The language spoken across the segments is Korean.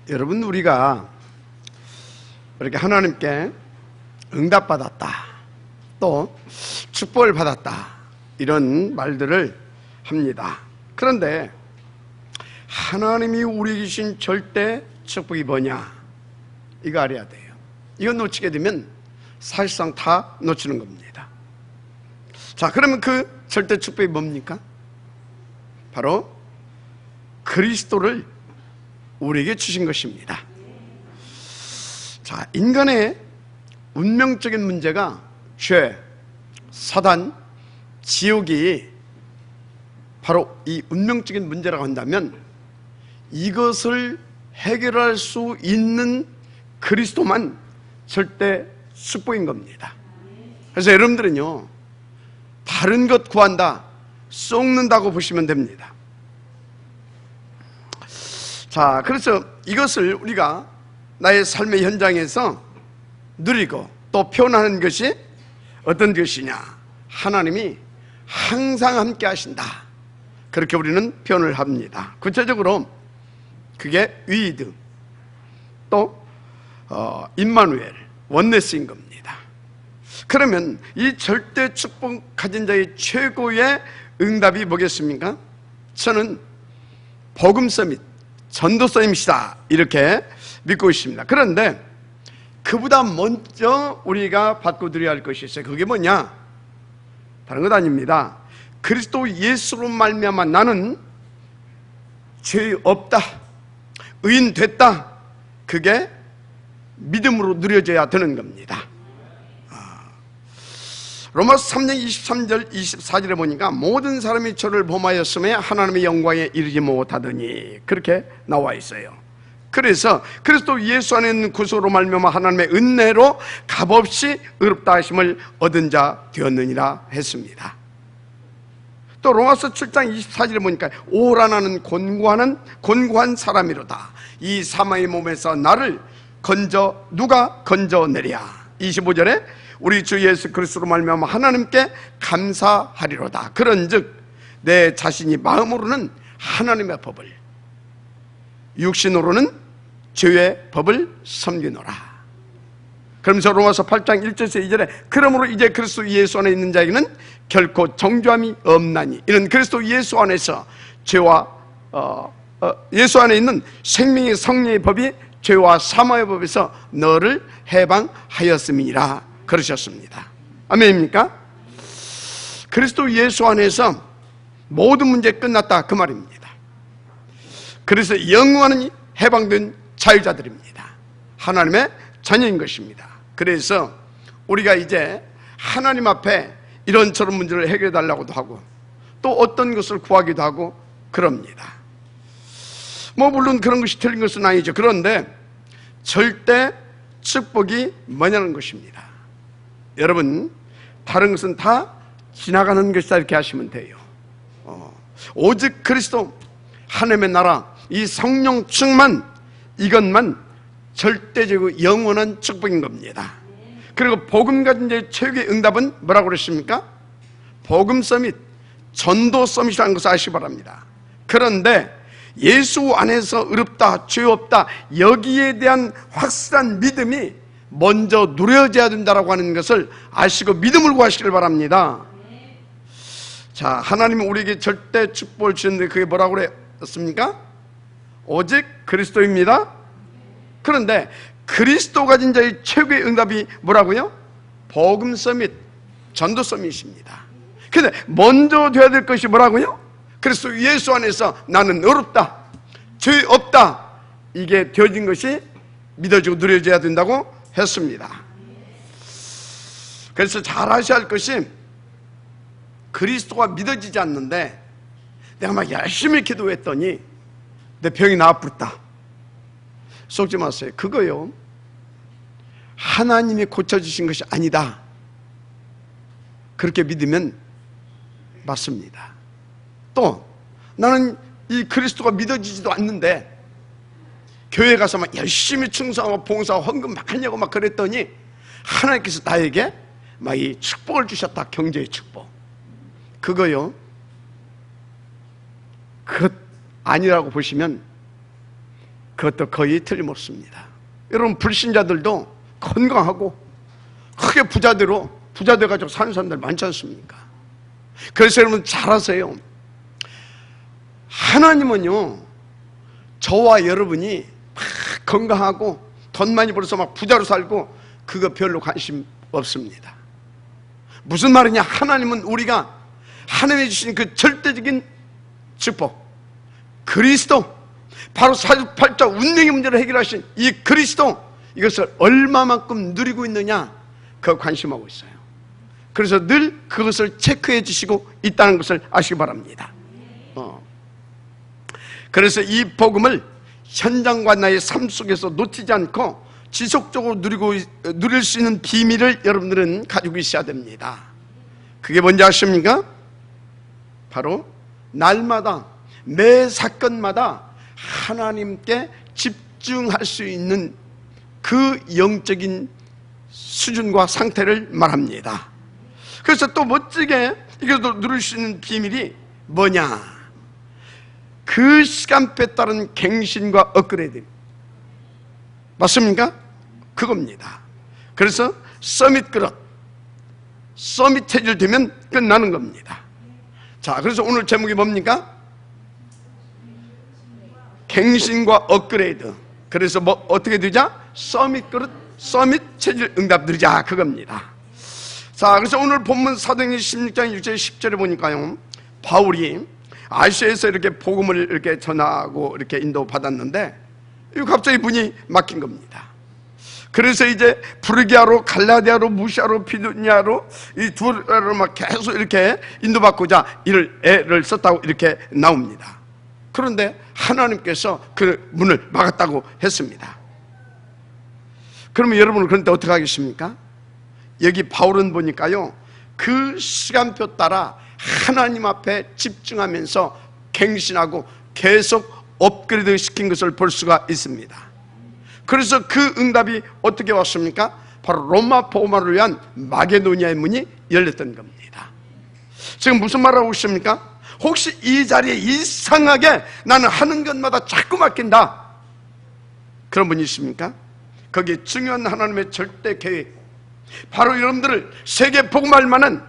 여러분, 우리가 이렇게 하나님께 응답받았다, 또 축복을 받았다, 이런 말들을 합니다. 그런데 하나님이 우리에게 주신 절대 축복이 뭐냐, 이거 알아야 돼요. 이거 놓치게 되면 사실상 다 놓치는 겁니다. 자, 그러면 그 절대 축복이 뭡니까? 바로 그리스도를 우리에게 주신 것입니다. 자, 인간의 운명적인 문제가 죄, 사단, 지옥이 바로 이 운명적인 문제라고 한다면, 이것을 해결할 수 있는 그리스도만 절대 축복인 겁니다. 그래서 여러분들은요, 다른 것 구한다, 쏟는다고 보시면 됩니다. 자, 그래서 이것을 우리가 나의 삶의 현장에서 누리고 또 표현하는 것이 어떤 것이냐, 하나님이 항상 함께 하신다, 그렇게 우리는 표현을 합니다. 구체적으로 그게 위드, 또 임마누엘, 원네스인 겁니다. 그러면 이 절대 축복 가진 자의 최고의 응답이 뭐겠습니까? 저는 복음서 및 전도서임이시다, 이렇게 믿고 있습니다. 그런데 그보다 먼저 우리가 받고 드려야 할 것이 있어요. 그게 뭐냐? 다른 것 아닙니다. 그리스도 예수로 말미암아 나는 죄 없다, 의인 됐다, 그게 믿음으로 누려져야 되는 겁니다. 로마서 3장 23절 24절에 보니까 모든 사람이 저를 범하였음에 하나님의 영광에 이르지 못하더니, 그렇게 나와 있어요. 그래서 그리스도 예수 안에 있는 구속으로 말미암아 하나님의 은혜로 값없이 의롭다 하심을 얻은 자 되었느니라 했습니다. 또 로마서 7장 24절에 보니까 오라 나는 곤고한 사람이로다, 이 사망의 몸에서 나를 누가 건져내랴. 25절에 우리 주 예수 그리스도로 말미암아 하나님께 감사하리로다. 그런즉 내 자신이 마음으로는 하나님의 법을, 육신으로는 죄의 법을 섬기노라. 그러면서 로마서 8장 1절에서 2절에 그러므로 이제 그리스도 예수 안에 있는 자에게는 결코 정죄함이 없나니, 이는 그리스도 예수 안에서 죄와 예수 안에 있는 생명의 성령의 법이 죄와 사망의 법에서 너를 해방하였음이니라, 그러셨습니다. 아멘입니까? 그리스도 예수 안에서 모든 문제 끝났다, 그 말입니다. 그래서 영원히 해방된 자유자들입니다. 하나님의 자녀인 것입니다. 그래서 우리가 이제 하나님 앞에 이런저런 문제를 해결해 달라고도 하고 또 어떤 것을 구하기도 하고 그럽니다. 물론 그런 것이 틀린 것은 아니죠. 그런데 절대 축복이 뭐냐는 것입니다. 여러분, 다른 것은 다 지나가는 것이다, 이렇게 하시면 돼요. 오직 그리스도, 하나님의 나라, 이 성령 충만, 이것만 절대적이고 영원한 축복인 겁니다. 그리고 복음 가진 자의 최고의 응답은 뭐라고 그랬습니까? 복음서 및 전도서 및이라는 것을 아시기 바랍니다. 그런데 예수 안에서 의롭다, 죄 없다, 여기에 대한 확실한 믿음이 먼저 누려져야 된다고 하는 것을 아시고 믿음을 구하시길 바랍니다. 자, 하나님은 우리에게 절대 축복을 주셨는데 그게 뭐라고 그랬습니까? 오직 그리스도입니다. 그런데 그리스도 가진 자의 최고의 응답이 뭐라고요? 복음서 및 전도서 및입니다. 그런데 먼저 돼야 될 것이 뭐라고요? 그리스도 예수 안에서 나는 의롭다, 죄 없다, 이게 되어진 것이 믿어지고 누려져야 된다고 했습니다. 그래서 잘 아셔야 할 것이, 그리스도가 믿어지지 않는데 내가 막 열심히 기도했더니 내 병이 나아버렸다, 속지 마세요. 그거요, 하나님이 고쳐주신 것이 아니다, 그렇게 믿으면 맞습니다. 또 나는 이 그리스도가 믿어지지도 않는데 교회 가서 막 열심히 충성하고 봉사하고 헌금 막 하려고 막 그랬더니 하나님께서 나에게 막 이 축복을 주셨다, 경제의 축복. 그거요, 그것 아니라고 보시면 그것도 거의 틀림없습니다. 여러분, 불신자들도 건강하고 크게 부자 돼가지고 사는 사람들 많지 않습니까? 그래서 여러분 잘 아세요. 하나님은요, 저와 여러분이 막 건강하고 돈 많이 벌어서 막 부자로 살고 그거 별로 관심 없습니다. 무슨 말이냐? 하나님은 우리가 하나님이 주신 그 절대적인 축복, 그리스도, 바로 사주팔자 운명의 문제를 해결하신 이 그리스도, 이것을 얼마만큼 누리고 있느냐, 그거 관심하고 있어요. 그래서 늘 그것을 체크해 주시고 있다는 것을 아시기 바랍니다. 그래서 이 복음을 현장과 나의 삶 속에서 놓치지 않고 지속적으로 누릴 수 있는 비밀을 여러분들은 가지고 있어야 됩니다. 그게 뭔지 아십니까? 바로 날마다, 매 사건마다 하나님께 집중할 수 있는 그 영적인 수준과 상태를 말합니다. 그래서 또 멋지게 이것도 누릴 수 있는 비밀이 뭐냐? 그 시간표에 따른 갱신과 업그레이드, 맞습니까? 그겁니다. 그래서 서밋 그릇, 서밋 체질 되면 끝나는 겁니다. 자, 그래서 오늘 제목이 뭡니까? 갱신과 업그레이드. 그래서 뭐 어떻게 되자? 서밋 그릇, 서밋 체질 응답 누리자, 그겁니다. 자, 그래서 오늘 본문 사도행전 16장 6절 10절에 보니까요, 바울이 아시아에서 이렇게 복음을 이렇게 전하고 이렇게 인도 받았는데 갑자기 문이 막힌 겁니다. 그래서 이제 프르기아로, 갈라디아로, 무시아로, 비두니아로 이 두 나라로 막 계속 이렇게 인도받고자 이를 애를 썼다고 이렇게 나옵니다. 그런데 하나님께서 그 문을 막았다고 했습니다. 그러면 여러분은 그런데 어떻게 하겠습니까? 여기 바울은 보니까요, 그 시간표 따라 하나님 앞에 집중하면서 갱신하고 계속 업그레이드 시킨 것을 볼 수가 있습니다. 그래서 그 응답이 어떻게 왔습니까? 바로 로마 복음화를 위한 마게도니아의 문이 열렸던 겁니다. 지금 무슨 말을 하고 있습니까? 혹시 이 자리에 이상하게 나는 하는 것마다 자꾸 맡긴다, 그런 분이 있습니까? 거기에 중요한 하나님의 절대 계획, 바로 여러분들을 세계 복음할 만한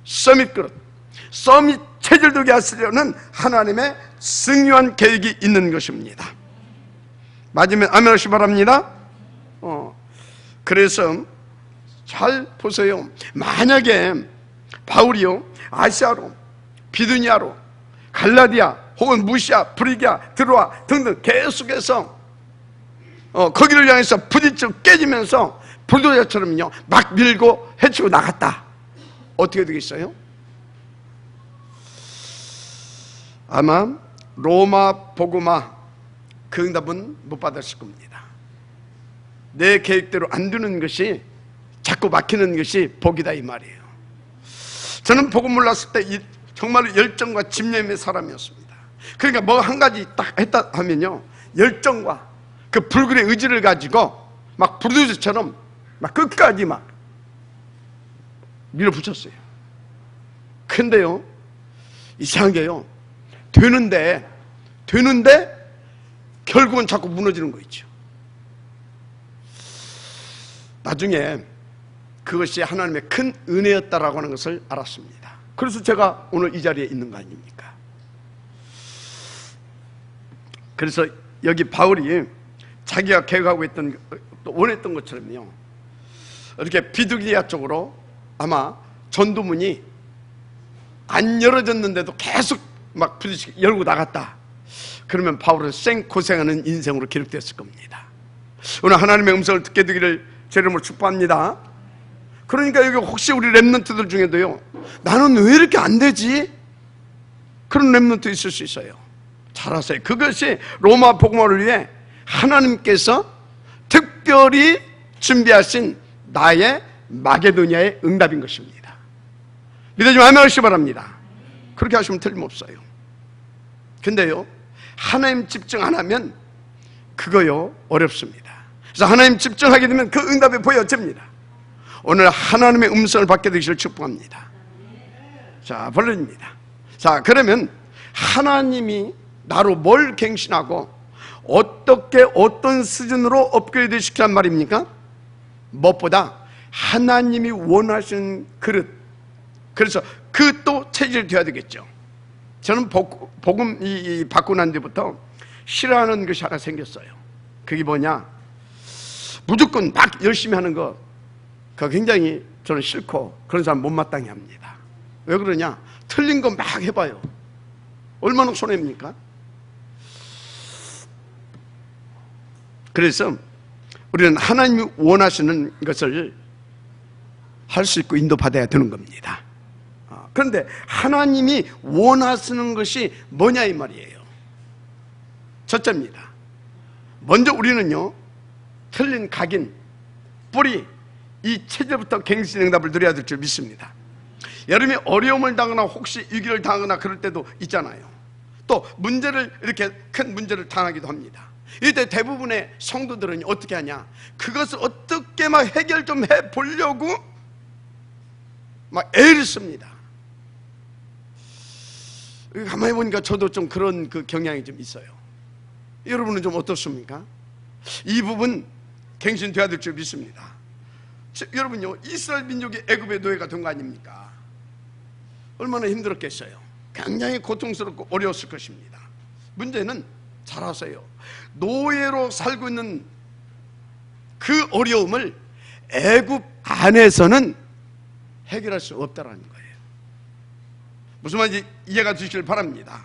서밋 그릇, 서밋 체질 되게 하시려는 하나님의 승리한 계획이 있는 것입니다. 맞으면 아멘 하시기 바랍니다. 그래서 잘 보세요. 만약에 바울이요, 아시아로, 비두니아로, 갈라디아 혹은 무시아, 프리기아, 드로아 등등 계속해서 거기를 향해서 부딪혀 깨지면서 불도저처럼요 막 밀고 헤치고 나갔다, 어떻게 되겠어요? 아마 로마 복음화 그 응답은 못 받았을 겁니다. 내 계획대로 안 되는 것이, 자꾸 막히는 것이 복이다, 이 말이에요. 저는 복음 몰랐을 때 정말 열정과 집념의 사람이었습니다. 그러니까 뭐 한 가지 딱 했다 하면요, 열정과 그 불굴의 의지를 가지고 막 불도저처럼 막 끝까지 막 밀어붙였어요. 근데요, 이상하게요, 되는데 결국은 자꾸 무너지는 거 있죠. 나중에 그것이 하나님의 큰 은혜였다라고 하는 것을 알았습니다. 그래서 제가 오늘 이 자리에 있는 거 아닙니까? 그래서 여기 바울이 자기가 계획하고 있던, 또 원했던 것처럼요, 이렇게 비두기아 쪽으로 아마 전도문이 안 열어졌는데도 계속 막 부딪히고 열고 나갔다, 그러면 바울은 생고생하는 인생으로 기록됐을 겁니다. 오늘 하나님의 음성을 듣게 되기를 제 이름으로 축복합니다. 그러니까 여기 혹시 우리 렘넌트들 중에도요, 나는 왜 이렇게 안 되지? 그런 렘넌트 있을 수 있어요. 잘 아세요. 그것이 로마 복음화를 위해 하나님께서 특별히 준비하신 나의 마게도니아의 응답인 것입니다. 믿어주면 아멘 하시기 바랍니다. 그렇게 하시면 틀림없어요. 근데요, 하나님 집중 안 하면 그거요 어렵습니다. 그래서 하나님 집중하게 되면 그 응답이 보여집니다. 오늘 하나님의 음성을 받게 되기를 축복합니다. 자, 본론입니다. 자, 그러면 하나님이 나로 뭘 갱신하고 어떻게 어떤 수준으로 업그레이드 시키란 말입니까? 무엇보다 하나님이 원하시는 그릇, 그래서 그 또 체질이 되어야 되겠죠. 저는 복음 받고 난 뒤부터 싫어하는 것이 하나 생겼어요. 그게 뭐냐, 무조건 막 열심히 하는 거, 그거 굉장히 저는 싫고 그런 사람 못마땅해 합니다. 왜 그러냐, 틀린 거 막 해봐요. 얼마나 손해입니까? 그래서 우리는 하나님이 원하시는 것을 할 수 있고 인도받아야 되는 겁니다. 그런데 하나님이 원하시는 것이 뭐냐 이 말이에요. 첫째입니다. 먼저 우리는요, 틀린 각인, 뿌리, 이 체질부터 갱신응답을 드려야 될 줄 믿습니다. 여러분이 어려움을 당하거나 혹시 위기를 당하거나 그럴 때도 있잖아요. 또 문제를, 이렇게 큰 문제를 당하기도 합니다. 이때 대부분의 성도들은 어떻게 하냐, 그것을 어떻게 막 해결 좀 해보려고 막 애를 씁니다. 가만히 보니까 저도 좀 그런 그 경향이 좀 있어요. 여러분은 좀 어떻습니까? 이 부분 갱신돼야 될 줄 믿습니다. 여러분요, 이스라엘 민족이 애굽의 노예가 된 거 아닙니까? 얼마나 힘들었겠어요. 굉장히 고통스럽고 어려웠을 것입니다. 문제는 잘 아세요. 노예로 살고 있는 그 어려움을 애굽 안에서는 해결할 수 없다라는 거예요. 무슨 말인지 이해가 되시길 바랍니다.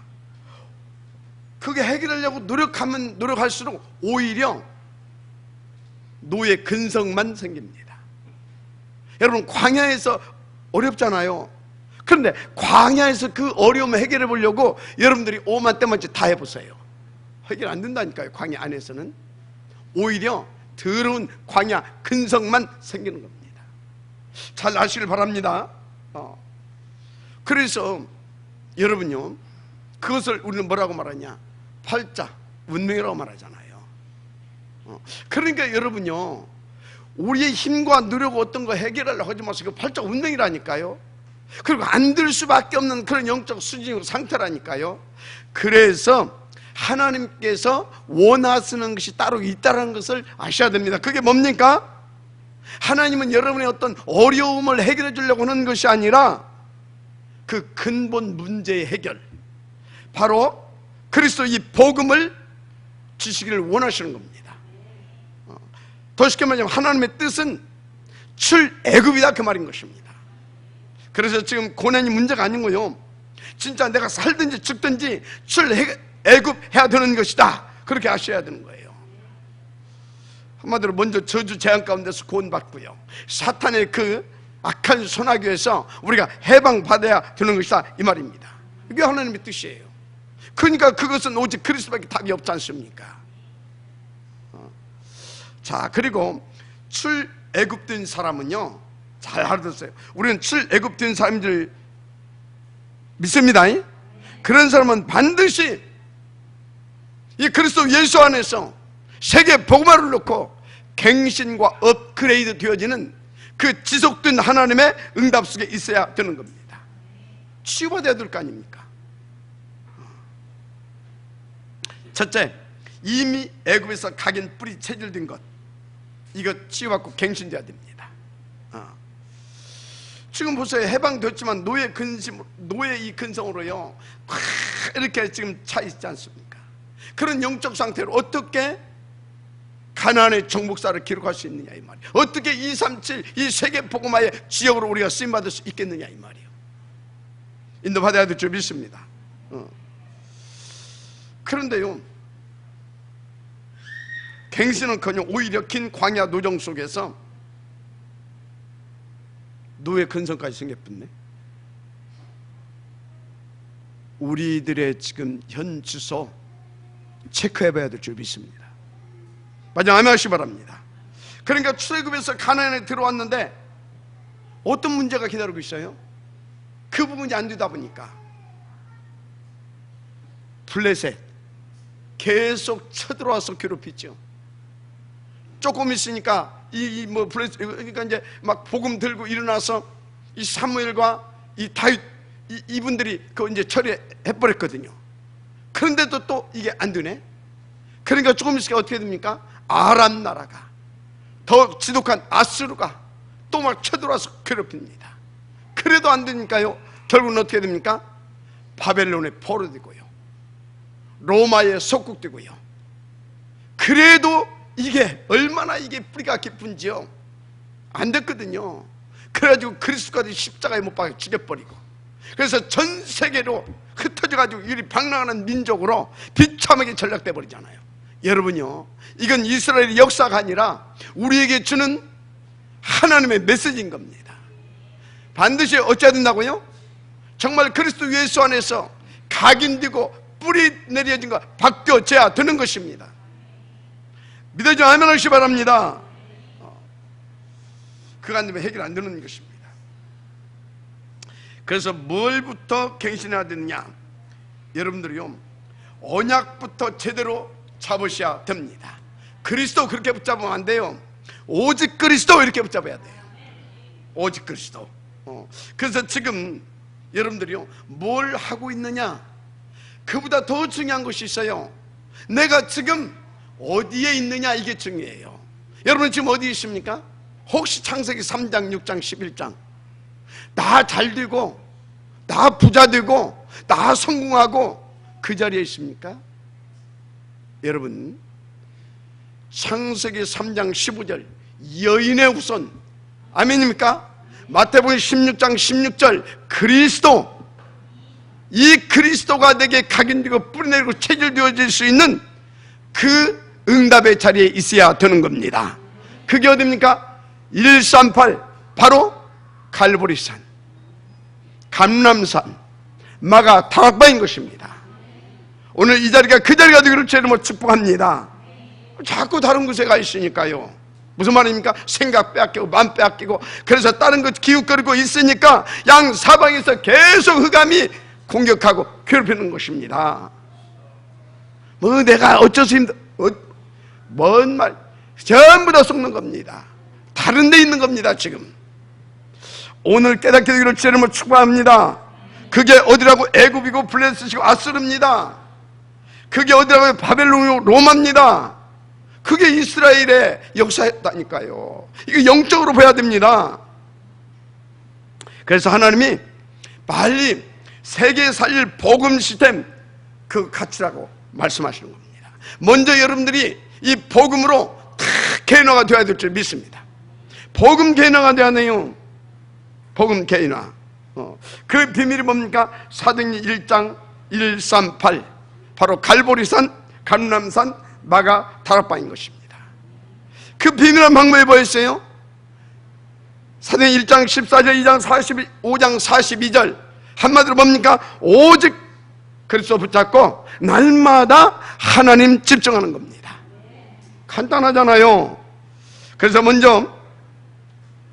그게 해결하려고 노력하면 노력할수록 오히려 노예 근성만 생깁니다. 여러분, 광야에서 어렵잖아요. 그런데 광야에서 그 어려움을 해결해 보려고 여러분들이 오만 때만치 다 해보세요. 해결 안 된다니까요. 광야 안에서는 오히려 더러운 광야 근성만 생기는 겁니다. 잘 아시길 바랍니다. 그래서 여러분요, 그것을 우리는 뭐라고 말하냐, 팔자 운명이라고 말하잖아요. 그러니까 여러분요, 우리의 힘과 노력 어떤 거 해결하려고 하지 마세요. 그 팔자 운명이라니까요. 그리고 안 될 수밖에 없는 그런 영적 수준이고 상태라니까요. 그래서 하나님께서 원하시는 것이 따로 있다는 것을 아셔야 됩니다. 그게 뭡니까? 하나님은 여러분의 어떤 어려움을 해결해 주려고 하는 것이 아니라 그 근본 문제의 해결, 바로 그리스도 이 복음을 주시기를 원하시는 겁니다. 더 쉽게 말하면 하나님의 뜻은 출애굽이다, 그 말인 것입니다. 그래서 지금 고난이 문제가 아닌 거요, 진짜 내가 살든지 죽든지 출애굽해야 되는 것이다, 그렇게 아셔야 되는 거예요. 한마디로 먼저 저주 재앙 가운데서 구원받고요, 사탄의 그 악한 손아귀에서 우리가 해방받아야 되는 것이다, 이 말입니다. 이게 하나님의 뜻이에요. 그러니까 그것은 오직 그리스도밖에 답이 없지 않습니까? 자, 그리고 출애굽된 사람은요, 잘 알아두세요. 우리는 출애굽된 사람들 믿습니다. 그런 사람은 반드시 이 그리스도 예수 안에서 세계 복음화를 놓고 갱신과 업그레이드 되어지는 그 지속된 하나님의 응답 속에 있어야 되는 겁니다. 치유받아야 될 거 아닙니까? 첫째, 이미 애굽에서 각인 뿌리 체질된 것, 이거 치유받고 갱신돼야 됩니다. 지금 보세요. 해방됐지만 노예 이 근성으로요, 이렇게 지금 차 있지 않습니까? 그런 영적 상태로 어떻게 가나안의 정복사를 기록할 수 있느냐 이 말이에요. 어떻게 237 이 세계 복음화의 지역으로 우리가 쓰임받을 수 있겠느냐 이 말이에요. 인도받아야 될 줄 믿습니다. 그런데요, 갱신은커녕 오히려 긴 광야 노정 속에서 노예 근성까지 생겼네. 우리들의 지금 현 주소 체크해봐야 될 줄 믿습니다. 마지막 아멘 하시기 바랍니다. 그러니까 출애굽에서 가나안에 들어왔는데 어떤 문제가 기다리고 있어요? 그 부분이 안 되다 보니까 블레셋 계속 쳐들어와서 괴롭히죠. 조금 있으니까 블레셋, 그러니까 이제 막 복음 들고 일어나서 이 사무엘과 이 다윗 이분들이 그 이제 처리해 버렸거든요. 그런데도 또 이게 안 되네. 그러니까 조금 있으니까 어떻게 됩니까? 아람 나라가, 더 지독한 아수르가 또 막 쳐들어와서 괴롭힙니다. 그래도 안 되니까요, 결국은 어떻게 됩니까? 바벨론에 포로되고요, 로마에 속국되고요. 그래도 이게 얼마나 이게 뿌리가 깊은지요, 안 됐거든요. 그래가지고 그리스도까지 십자가에 못 박아 죽여버리고, 그래서 전 세계로 흩어져가지고 이리 방랑하는 민족으로 비참하게 전락돼 버리잖아요. 여러분요, 이건 이스라엘의 역사가 아니라 우리에게 주는 하나님의 메시지인 겁니다. 반드시 어찌해야 된다고요? 정말 그리스도 예수 안에서 각인되고 뿌리 내려진 것 바뀌어져야 되는 것입니다. 믿어지면 아멘 하시기 바랍니다. 그가 안 되면 해결 안 되는 것입니다. 그래서 뭘부터 갱신해야 되느냐? 여러분들이요, 언약부터 제대로 잡으셔야 됩니다. 그리스도 그렇게 붙잡으면 안 돼요. 오직 그리스도 이렇게 붙잡아야 돼요. 오직 그리스도. 그래서 지금 여러분들이요, 뭘 하고 있느냐? 그보다 더 중요한 것이 있어요. 내가 지금 어디에 있느냐, 이게 중요해요. 여러분 지금 어디 있습니까? 혹시 창세기 3장, 6장, 11장 나 잘되고 나 부자되고 나 성공하고 그 자리에 있습니까? 여러분, 창세기 3장 15절 여인의 후손, 아멘입니까? 마태복음 16장 16절 그리스도, 이 그리스도가 내게 각인되고 뿌리내리고 체질되어질 수 있는 그 응답의 자리에 있어야 되는 겁니다. 그게 어디입니까? 138, 바로 갈보리산, 감람산, 마가 다락방인 것입니다. 오늘 이 자리가 그 자리가 되기를 주님으로 축복합니다. 자꾸 다른 곳에 가 있으니까요, 무슨 말입니까? 생각 빼앗기고 마음 빼앗기고, 그래서 다른 것 기웃거리고 있으니까 양 사방에서 계속 흑암이 공격하고 괴롭히는 것입니다. 뭐 내가 어째서 뭔 말, 전부 다 속는 겁니다. 다른 데 있는 겁니다. 지금 오늘 깨닫게 되기를 주님으로 축복합니다. 그게 어디라고? 애굽이고 블레셋이고 아수르입니다. 그게 어디라고? 바벨론이고 로마입니다. 그게 이스라엘의 역사였다니까요. 이거 영적으로 봐야 됩니다. 그래서 하나님이 빨리 세계 살릴 복음 시스템 그 가치라고 말씀하시는 겁니다. 먼저 여러분들이 이 복음으로 다 개인화가 되어야 될 줄 믿습니다. 복음 개인화가 되어야 돼요. 복음 개인화. 그 비밀이 뭡니까? 사도행전 1장 138, 바로 갈보리산, 감람산, 마가 다락방인 것입니다. 그 비밀한 방법이 뭐였어요? 사도행전 1장 14절, 2장 45장 42절 한마디로 뭡니까? 오직 그리스도 붙잡고 날마다 하나님 집중하는 겁니다. 간단하잖아요. 그래서 먼저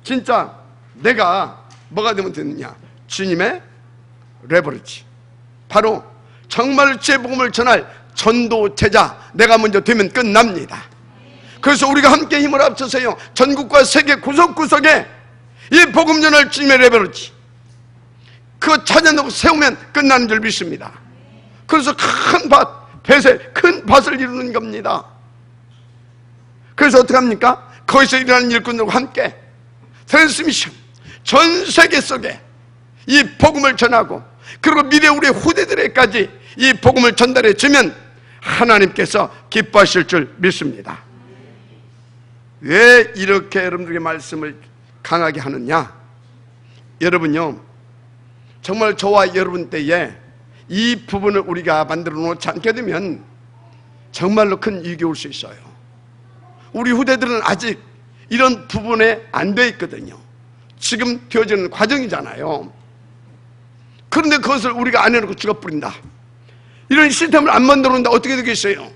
진짜 내가 뭐가 되면 되느냐? 주님의 레버리지, 바로 정말 제 복음을 전할 전도 제자, 내가 먼저 되면 끝납니다. 그래서 우리가 함께 힘을 합쳐서요, 전국과 세계 구석구석에 이 복음 전할 주님의 레버리지, 그거 찾아내고 세우면 끝나는 줄 믿습니다. 그래서 큰 밭, 뱃에 큰 밭을 이루는 겁니다. 그래서 어떻게 합니까? 거기서 일어나는 일꾼들과 함께 트랜스미션, 전 세계 속에 이 복음을 전하고, 그리고 미래 우리 후대들에까지 이 복음을 전달해 주면 하나님께서 기뻐하실 줄 믿습니다. 왜 이렇게 여러분들에게 말씀을 강하게 하느냐? 여러분요, 정말 저와 여러분 때에 이 부분을 우리가 만들어 놓지 않게 되면 정말로 큰 이익이 올 수 있어요. 우리 후대들은 아직 이런 부분에 안 돼 있거든요. 지금 되어지는 과정이잖아요. 그런데 그것을 우리가 안 해놓고 죽어버린다, 이런 시스템을 안 만들어 놓는다, 어떻게 되겠어요?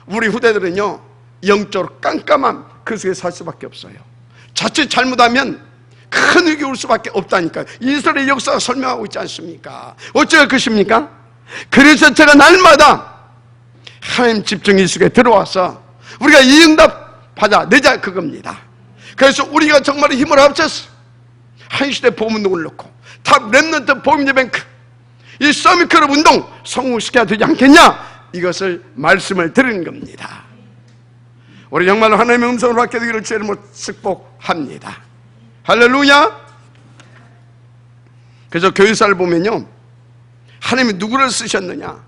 우리 후대들은요, 영적으로 깜깜한 그 속에 살 수밖에 없어요. 자칫 잘못하면 큰 위기 올 수밖에 없다니까요. 이스라엘 역사가 설명하고 있지 않습니까? 어찌할 것입니까? 그래서 제가 날마다 하나님 집중이 속에 들어와서 우리가 이 응답 받아내자, 그겁니다. 그래서 우리가 정말 힘을 합쳐서 한시대 복음운동을 놓고 탑 랩넌트 복음예배뱅크 이 서밋클럽 운동 성공시켜야 되지 않겠냐? 이것을 말씀을 드리는 겁니다. 우리 정말로 하나님의 음성을 받게 되기를 주의 이름으로 축복합니다. 할렐루야. 그래서 교회사를 보면요, 하나님이 누구를 쓰셨느냐,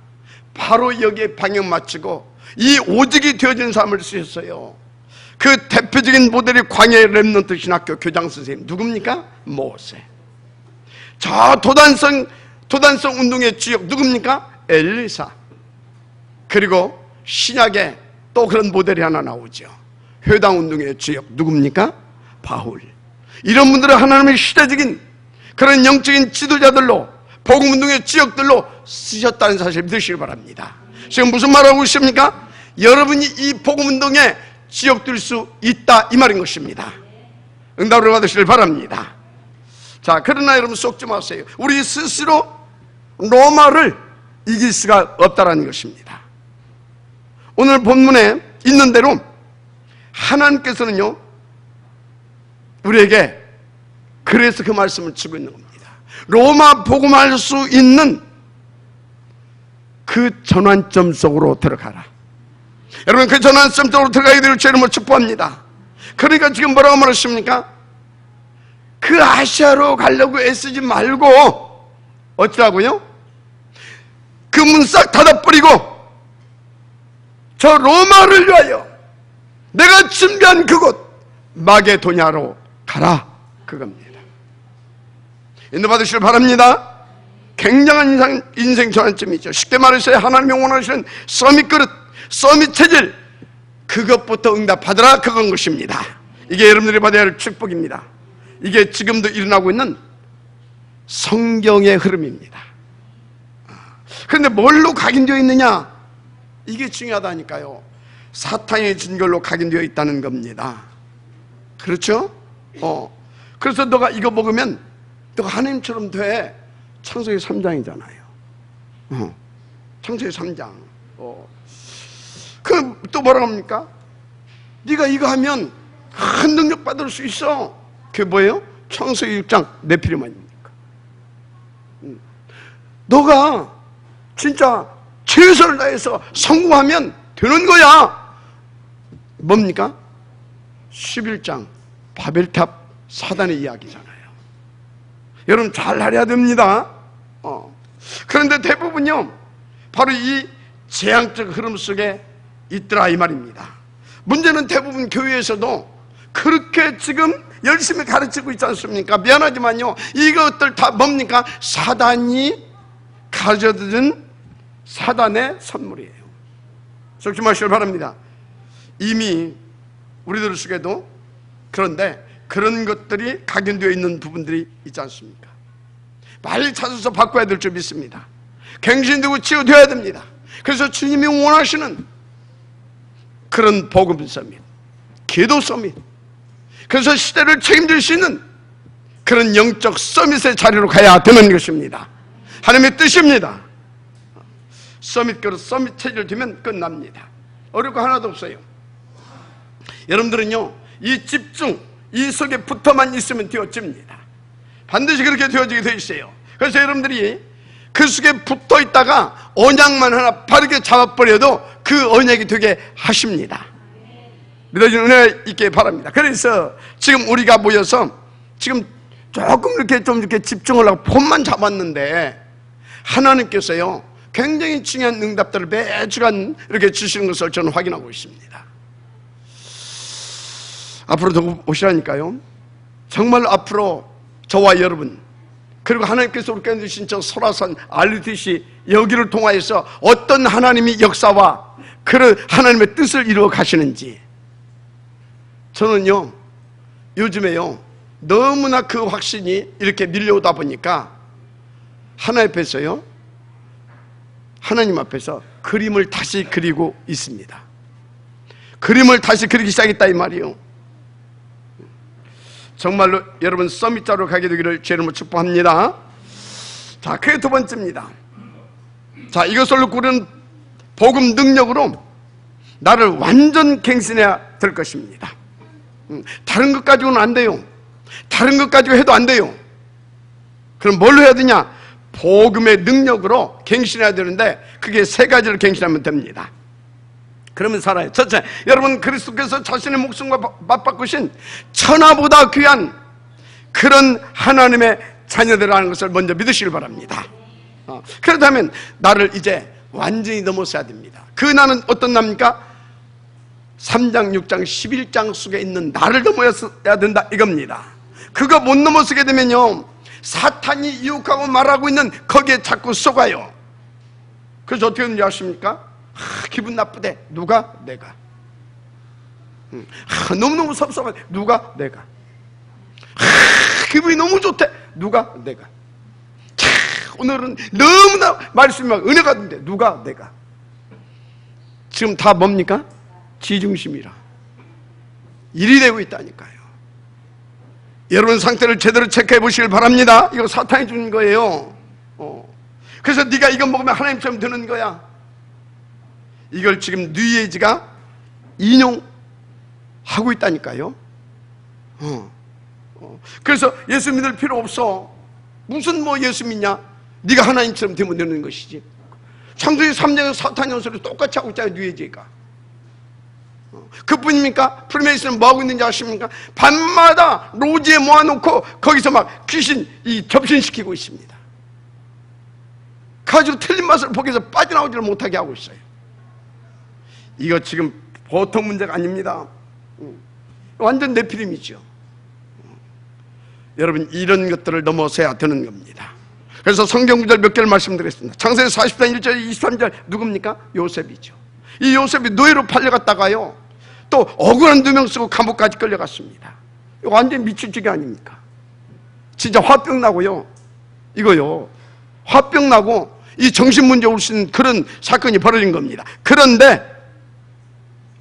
바로 여기에 방향 맞추고 이 오직이 되어진 사람을 쓰셨어요. 그 대표적인 모델이 광야의 렘넌트 신학교 교장 선생님 누굽니까? 모세. 저 도단성 운동의 주역 누굽니까? 엘리사. 그리고 신약에 또 그런 모델이 하나 나오죠. 회당 운동의 주역 누굽니까? 바울. 이런 분들은 하나님의 시대적인 그런 영적인 지도자들로, 복음 운동의 주역들로 쓰셨다는 사실을 믿으시기 바랍니다. 지금 무슨 말하고 있습니까? 여러분이 이 복음 운동에 지역될 수 있다, 이 말인 것입니다. 응답을 받으시길 바랍니다. 자, 그러나 여러분 속지 마세요. 우리 스스로 로마를 이길 수가 없다라는 것입니다. 오늘 본문에 있는 대로 하나님께서는요, 우리에게 그래서 그 말씀을 주고 있는 겁니다. 로마 복음할 수 있는 그 전환점 속으로 들어가라. 여러분, 그 전환점 속으로 들어가게 되길 주의 이름으로 축복합니다. 그러니까 지금 뭐라고 말하십니까? 그 아시아로 가려고 애쓰지 말고 어쩌라고요? 그 문 싹 닫아버리고 저 로마를 위하여 내가 준비한 그곳 마게도냐로 가라, 그겁니다. 인도받으시길 바랍니다. 굉장한 인생 전환점이죠. 쉽게 말해서 하나님이 원하시는 서밋 그릇, 서밋 체질, 그것부터 응답하더라, 그건 것입니다. 이게 여러분들이 받아야 할 축복입니다. 이게 지금도 일어나고 있는 성경의 흐름입니다. 그런데 뭘로 각인되어 있느냐? 이게 중요하다니까요. 사탄의 진결로 각인되어 있다는 겁니다. 그렇죠? 그래서 너가 이거 먹으면 너가 하나님처럼 돼. 창세기 3장이잖아요. 창세기 3장. 그 또 뭐라고 합니까? 네가 이거 하면 큰 능력 받을 수 있어. 그게 뭐예요? 창세기 6장 네피림아닙니까? 너가 진짜 최선을 다해서 성공하면 되는 거야. 뭡니까? 11장 바벨탑 사단의 이야기잖아요. 여러분 잘 알아야 됩니다. 그런데 대부분요, 바로 이 재앙적 흐름 속에 있더라, 이 말입니다. 문제는 대부분 교회에서도 그렇게 지금 열심히 가르치고 있지 않습니까? 미안하지만요, 이것들 다 뭡니까? 사단이 가져든 사단의 선물이에요. 조심하시길 바랍니다. 이미 우리들 속에도 그런데 그런 것들이 각인되어 있는 부분들이 있지 않습니까? 빨리 찾아서 바꿔야 될 줄 믿습니다. 갱신되고 치유되어야 됩니다. 그래서 주님이 원하시는 그런 복음 서밋, 기도 서밋, 그래서 시대를 책임질 수 있는 그런 영적 서밋의 자리로 가야 되는 것입니다. 하나님의 뜻입니다. 서밋 그릇, 서밋 체질 되면 끝납니다. 어려울 거 하나도 없어요. 여러분들은요, 이 집중, 이 속에 붙어만 있으면 되어집니다. 반드시 그렇게 되어지게 되어 있어요. 그래서 여러분들이 그 속에 붙어 있다가 언약만 하나 바르게 잡아버려도 그 언약이 되게 하십니다. 믿어지는 은혜 있게 바랍니다. 그래서 지금 우리가 모여서 지금 조금 이렇게 좀 이렇게 집중을 하고 폰만 잡았는데 하나님께서요, 굉장히 중요한 응답들을 매주간 이렇게 주시는 것을 저는 확인하고 있습니다. 앞으로 더 오시라니까요. 정말 앞으로 저와 여러분, 그리고 하나님께서 우리 가운데 주신 저 소라산 알리듯이 여기를 통하여서 어떤 하나님이 역사와 그런 하나님의 뜻을 이루어 가시는지, 저는요 요즘에요 너무나 그 확신이 이렇게 밀려오다 보니까 하나님 앞에서요, 하나님 앞에서 그림을 다시 그리고 있습니다. 그림을 다시 그리기 시작했다, 이 말이요. 정말로 여러분 서밋자로 가게 되기를 주의 이름으로 축복합니다. 자, 그게 두 번째입니다. 자, 이것을 놓고 우리는 복음 능력으로 나를 완전 갱신해야 될 것입니다. 다른 것 가지고는 안 돼요. 다른 것 가지고 해도 안 돼요. 그럼 뭘로 해야 되냐? 복음의 능력으로 갱신해야 되는데 그게 세 가지를 갱신하면 됩니다. 그러면 살아요. 첫째, 여러분 그리스도께서 자신의 목숨과 맞바꾸신 천하보다 귀한 그런 하나님의 자녀들이라는 것을 먼저 믿으시길 바랍니다. 그렇다면 나를 이제 완전히 넘어서야 됩니다. 그 나는 어떤 나입니까? 3장, 6장, 11장 속에 있는 나를 넘어서야 된다 이겁니다. 그거 못 넘어서게 되면요, 사탄이 유혹하고 말하고 있는 거기에 자꾸 속아요. 그래서 어떻게 되는지 아십니까? 기분 나쁘대. 누가? 내가. 너무너무 섭섭하대. 누가? 내가. 기분이 너무 좋대. 누가? 내가. 오늘은 너무나 말씀이 막 은혜가 된대. 누가? 내가. 지금 다 뭡니까? 지중심이라. 일이 되고 있다니까요. 여러분 상태를 제대로 체크해 보시길 바랍니다. 이거 사탄이 주는 거예요. 그래서 네가 이거 먹으면 하나님처럼 되는 거야. 이걸 지금 뉴에이지가 인용하고 있다니까요. 그래서 예수 믿을 필요 없어. 무슨 뭐 예수 믿냐? 네가 하나님처럼 되면 되는 것이지. 창세기 3장에서 사탄 연설을 똑같이 하고 있잖아요, 뉴에이지가. 그뿐입니까? 프리메이슨은 뭐하고 있는지 아십니까? 밤마다 로지에 모아놓고 거기서 막 귀신 접신시키고 있습니다. 가지고 틀린 맛을 보기에서 빠져나오지를 못하게 하고 있어요. 이거 지금 보통 문제가 아닙니다. 완전 네피림이죠. 여러분 이런 것들을 넘어서야 되는 겁니다. 그래서 성경 구절 몇 개를 말씀드렸습니다. 창세기 40장 1절 23절 누굽니까? 요셉이죠. 이 요셉이 노예로 팔려갔다가요 또 억울한 누명 쓰고 감옥까지 끌려갔습니다. 이거 완전 미칠 적이 아닙니까? 진짜 화병 나고요, 이거요, 화병 나고 이 정신문제 올 수 있는 그런 사건이 벌어진 겁니다. 그런데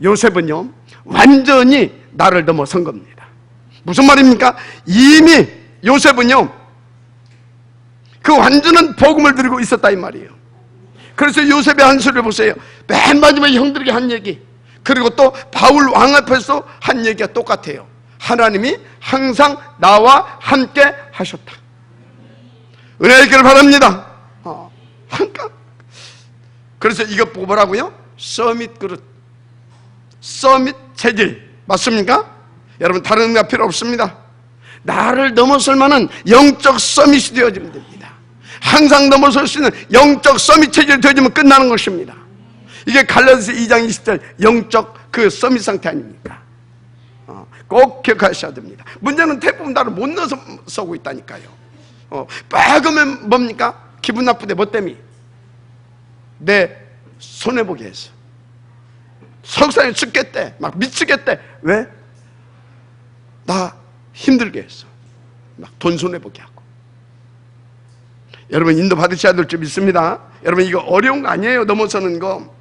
요셉은요 완전히 나를 넘어선 겁니다. 무슨 말입니까? 이미 요셉은요 그 완전한 복음을 들고 있었다 이 말이에요. 그래서 요셉의 한 소리를 보세요. 맨 마지막에 형들에게 한 얘기, 그리고 또 바울 왕 앞에서 한 얘기가 똑같아요. 하나님이 항상 나와 함께 하셨다. 은혜 있기를 바랍니다. 함께. 그래서 이거 뭐라고요? 서밋 그릇, 서밋 체질, 맞습니까? 여러분 다른 의미가 필요 없습니다. 나를 넘어설 만한 영적 서밋이 되어지면 됩니다. 항상 넘어설 수 있는 영적 서밋 체질이 되어지면 끝나는 것입니다. 이게 갈라디아서 2장 20절 영적 그 서밋 상태 아닙니까? 꼭 기억하셔야 됩니다. 문제는 대부분 나를 못 넣어서 서고 있다니까요. 빨그면 뭡니까? 기분 나쁘대. 뭐 때문에? 내 손해보게 해서 석상에 죽겠대, 막 미치겠대. 왜? 나 힘들게 했어. 막 돈 손해보게 하고. 여러분 인도 받으셔야 될 줄 믿습니다. 여러분 이거 어려운 거 아니에요. 넘어서는 거.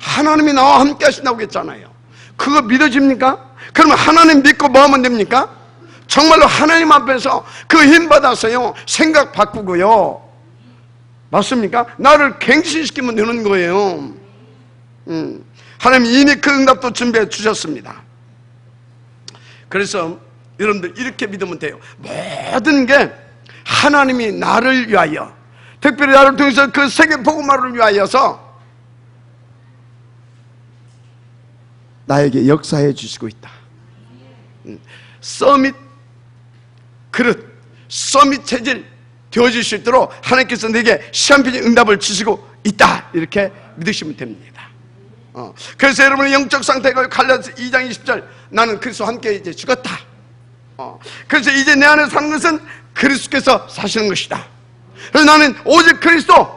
하나님이 나와 함께 하신다고 했잖아요. 그거 믿어집니까? 그러면 하나님 믿고 뭐 하면 됩니까? 정말로 하나님 앞에서 그 힘 받아서요 생각 바꾸고요, 맞습니까? 나를 갱신시키면 되는 거예요. 하나님 이미 그 응답도 준비해 주셨습니다. 그래서 여러분들 이렇게 믿으면 돼요. 모든 게 하나님이 나를 위하여, 특별히 나를 통해서 그 세계 복음화를 위하여서 나에게 역사해 주시고 있다. 서밋 그릇, 서밋 체질 되어질 수 있도록 하나님께서 내게 시한편의 응답을 주시고 있다, 이렇게 믿으시면 됩니다. 그래서 여러분의 영적 상태가 갈라디아서 2장 20절 나는 그리스도와 함께 이제 죽었다. 그래서 이제 내 안에 사는 것은 그리스도께서 사시는 것이다. 그래서 나는 오직 그리스도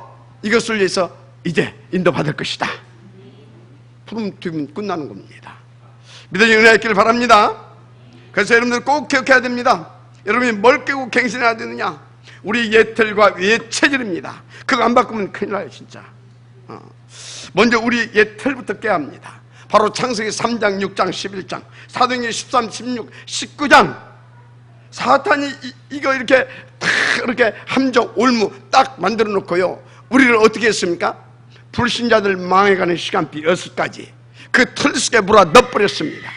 이것을 위해서 이제 인도받을 것이다. 푸름 튀면 끝나는 겁니다. 믿어지는 은혜 있기를 바랍니다. 그래서 여러분들 꼭 기억해야 됩니다. 여러분이 뭘 깨고 갱신해야 되느냐? 우리 옛 틀과 옛 체질입니다. 그거 안 바꾸면 큰일 나요 진짜. 먼저 우리 옛 틀부터 깨야 합니다. 바로 창세기 3장, 6장, 11장, 사도행전 13, 16, 19장. 사탄이 이거 이렇게 탁 이렇게 함정, 올무 딱 만들어 놓고요, 우리를 어떻게 했습니까? 불신자들 망해가는 시간비 6가지 그 틀 속에 물어 넣어버렸습니다.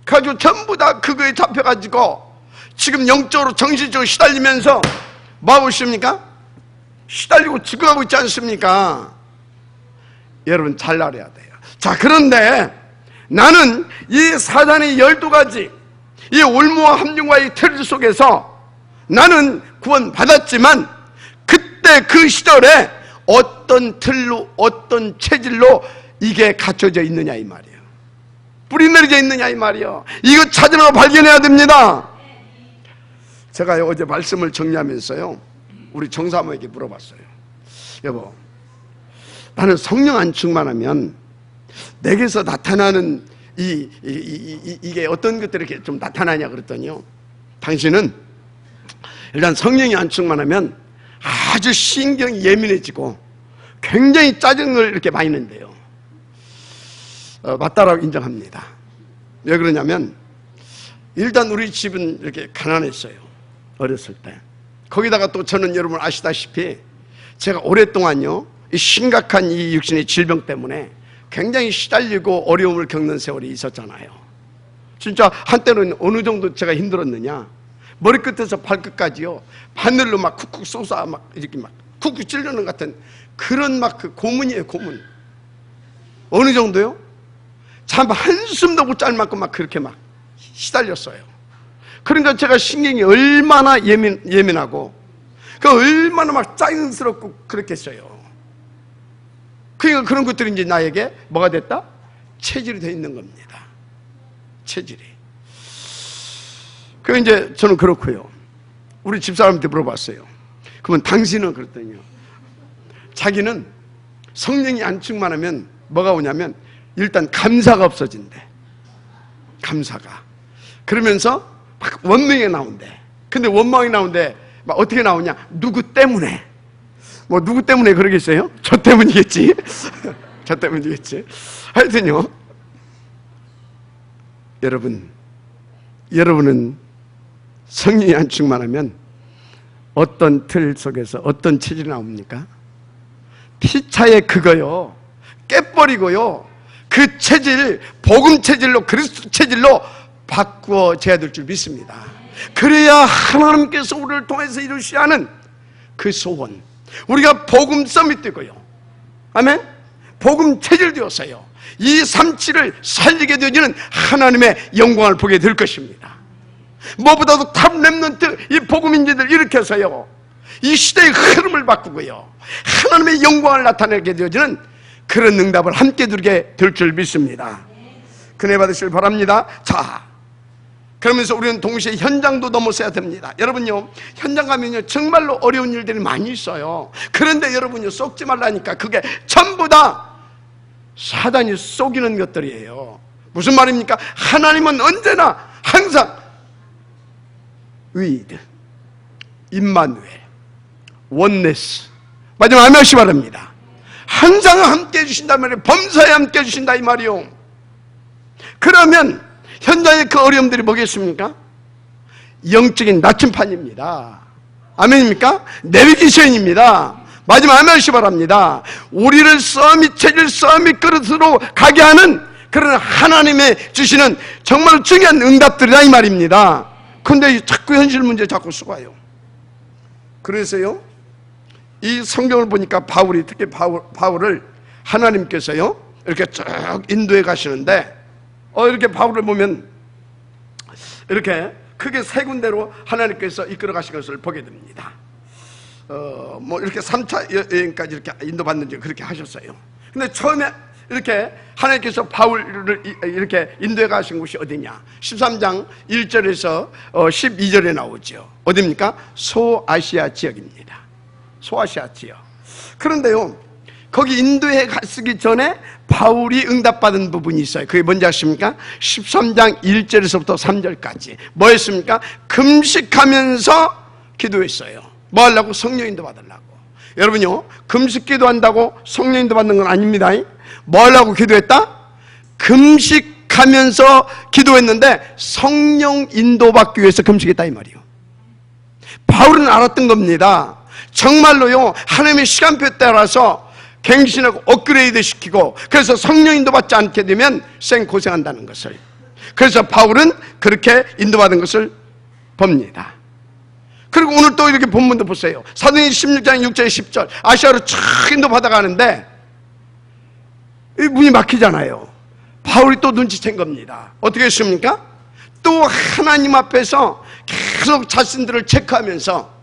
가지고 전부 다 그거에 잡혀가지고 지금 영적으로 정신적으로 시달리면서 뭐 하고 있습니까? 시달리고 죽어가고 있지 않습니까? 여러분 잘 알아야 돼요. 자, 그런데 나는 이 사단의 12가지 이 올무와 함정과의 틀 속에서 나는 구원받았지만 그때 그 시절에 어떤 틀로 어떤 체질로 이게 갖춰져 있느냐 이 말이에요. 뿌리 내려져 있느냐 이 말이에요. 이거 찾으러 발견해야 됩니다. 제가 어제 말씀을 정리하면서요 우리 정사모에게 물어봤어요. 여보, 나는 성령 안 충만하면 내게서 나타나는 이게 어떤 것들이 이렇게 좀 나타나냐 그랬더니요, 당신은 일단 성령이 안 충만하면 아주 신경이 예민해지고 굉장히 짜증을 이렇게 많이 낸대요. 맞다라고 인정합니다. 왜 그러냐면 일단 우리 집은 이렇게 가난했어요. 어렸을 때. 거기다가 또 저는 여러분 아시다시피 제가 오랫동안요 이 심각한 이 육신의 질병 때문에 굉장히 시달리고 어려움을 겪는 세월이 있었잖아요. 진짜 한때는 어느 정도 제가 힘들었느냐, 머리끝에서 발끝까지요 바늘로 막 쿡쿡 쏘사 막 이렇게 막 쿡쿡 찔르는 같은 그런 막 그 고문이에요. 고문. 어느 정도요? 참 한숨도 못 잘 만큼 막 그렇게 막 시달렸어요. 그러니까 제가 신경이 얼마나 예민하고 그 얼마나 막 짜증스럽고 그렇겠어요. 그러니까 그런 것들이 이제 나에게 뭐가 됐다? 체질이 되어 있는 겁니다. 체질이. 그 이제 저는 그렇고요. 우리 집사람한테 물어봤어요. 그러면 당신은 그랬더니요, 자기는 성령이 안 충만하면 뭐가 오냐면 일단 감사가 없어진대. 감사가. 그러면서 막 원망이 나온대. 근데 원망이 나온대 막 어떻게 나오냐? 누구 때문에. 뭐 누구 때문에 그러겠어요? 저 때문이겠지. 저 때문이겠지. 하여튼요, 여러분은 성령이 안 충만하면 어떤 틀 속에서 어떤 체질이 나옵니까? 피차에 그거요 깨버리고요 그 체질, 복음 체질로, 그리스도 체질로 바꾸어져야 될 줄 믿습니다. 그래야 하나님께서 우리를 통해서 이루셔야 하는 그 소원, 우리가 복음 서밋 되고요, 아멘, 복음 체질 되었어요. 이 삼치를 살리게 되어지는 하나님의 영광을 보게 될 것입니다. 무엇보다도 탑 렘넌트 이 복음인지들 일으켜서요 이 시대의 흐름을 바꾸고요 하나님의 영광을 나타내게 되어지는 그런 응답을 함께 누리게 될 줄 믿습니다. 은혜 받으시길 바랍니다. 자, 그러면서 우리는 동시에 현장도 넘어서야 됩니다. 여러분요, 현장 가면요 정말로 어려운 일들이 많이 있어요. 그런데 여러분요 속지 말라니까. 그게 전부 다 사단이 속이는 것들이에요. 무슨 말입니까? 하나님은 언제나 항상 위드, 임마누엘, 원네스, 마지막 아멘 하시 바랍니다. 항상 함께 해주신다 말이에요. 범사에 함께 해주신다 이 말이요. 그러면 현장의 그 어려움들이 뭐겠습니까? 영적인 나침판입니다. 아멘입니까? 내비게이션입니다. 마지막 아멘 하시 바랍니다. 우리를 썸이 체질 썸이 그릇으로 가게 하는 그런 하나님의 주시는 정말 중요한 응답들이다 이 말입니다. 근데 자꾸 현실 문제 자꾸 쏘아요. 그래서요 이 성경을 보니까 바울이, 특히 바울을 하나님께서요 이렇게 쭉 인도해 가시는데 이렇게 바울을 보면 이렇게 크게 세 군데로 하나님께서 이끌어 가신 것을 보게 됩니다. 뭐 이렇게 3차 여행까지 이렇게 인도받는지 그렇게 하셨어요. 근데 처음에 이렇게 하나님께서 바울을 이렇게 인도해 가신 곳이 어디냐? 13장 1절에서 12절에 나오죠. 어디입니까? 소아시아 지역입니다. 소아시아 지역. 그런데요 거기 인도에 갔기 전에 바울이 응답받은 부분이 있어요. 그게 뭔지 아십니까? 13장 1절에서부터 3절까지 뭐 했습니까? 금식하면서 기도했어요. 뭐 하려고? 성령인도 받으려고. 여러분요 금식 기도한다고 성령인도 받는 건 아닙니다. 뭐 하려고 기도했다? 금식하면서 기도했는데 성령 인도받기 위해서 금식했다 이 말이에요. 바울은 알았던 겁니다. 정말로요 하나님의 시간표에 따라서 갱신하고 업그레이드 시키고 그래서 성령 인도받지 않게 되면 생고생한다는 것을. 그래서 바울은 그렇게 인도받은 것을 봅니다. 그리고 오늘 또 이렇게 본문도 보세요. 사도행전 16장 6절 10절 아시아로 쫙 인도받아 가는데 이 문이 막히잖아요. 바울이 또 눈치챈 겁니다. 어떻게 했습니까? 또 하나님 앞에서 계속 자신들을 체크하면서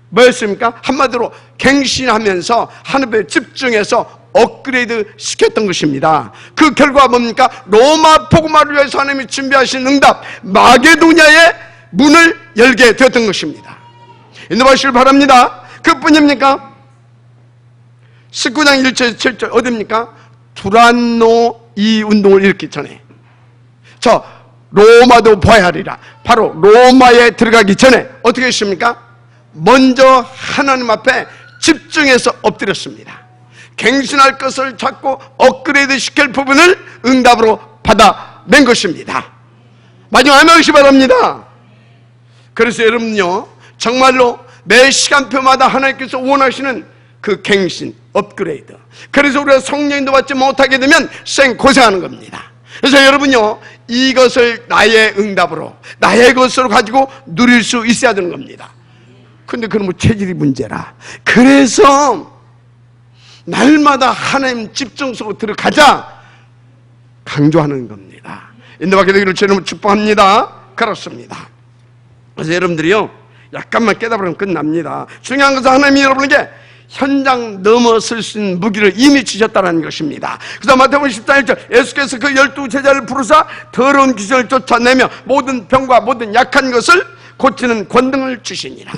뭐였습니까? 한마디로 갱신하면서 하나님에 집중해서 업그레이드 시켰던 것입니다. 그 결과가 뭡니까? 로마 복음화를 위해서 하나님이 준비하신 응답 마게도냐의 문을 열게 되었던 것입니다. 인도하시길 바랍니다. 그뿐입니까? 19장 1절 7절 어디입니까? 두란노 이 운동을 일으키기 전에 저 로마도 봐야 하리라. 바로 로마에 들어가기 전에 어떻게 했습니까? 먼저 하나님 앞에 집중해서 엎드렸습니다. 갱신할 것을 찾고 업그레이드 시킬 부분을 응답으로 받아낸 것입니다. 마지막 하나씩 바랍니다. 그래서 여러분요, 정말로 매 시간표마다 하나님께서 원하시는 그 갱신, 업그레이드. 그래서 우리가 성령인도 받지 못하게 되면 생고생하는 겁니다. 그래서 여러분요, 이것을 나의 응답으로, 나의 것으로 가지고 누릴 수 있어야 되는 겁니다. 근데 그건 뭐 체질이 문제라. 그래서 날마다 하나님 집중 속으로 들어가자 강조하는 겁니다. 인도받게 되기를 주님으로 축복합니다. 그렇습니다. 그래서 여러분들이요, 약간만 깨달으면 끝납니다. 중요한 것은 하나님이 여러분에게 현장 넘어설 수 있는 무기를 이미 주셨다는 것입니다. 그래서 마태복음 14장 1절 예수께서 그 12 제자를 부르사 더러운 귀신을 쫓아내며 모든 병과 모든 약한 것을 고치는 권능을 주시니라.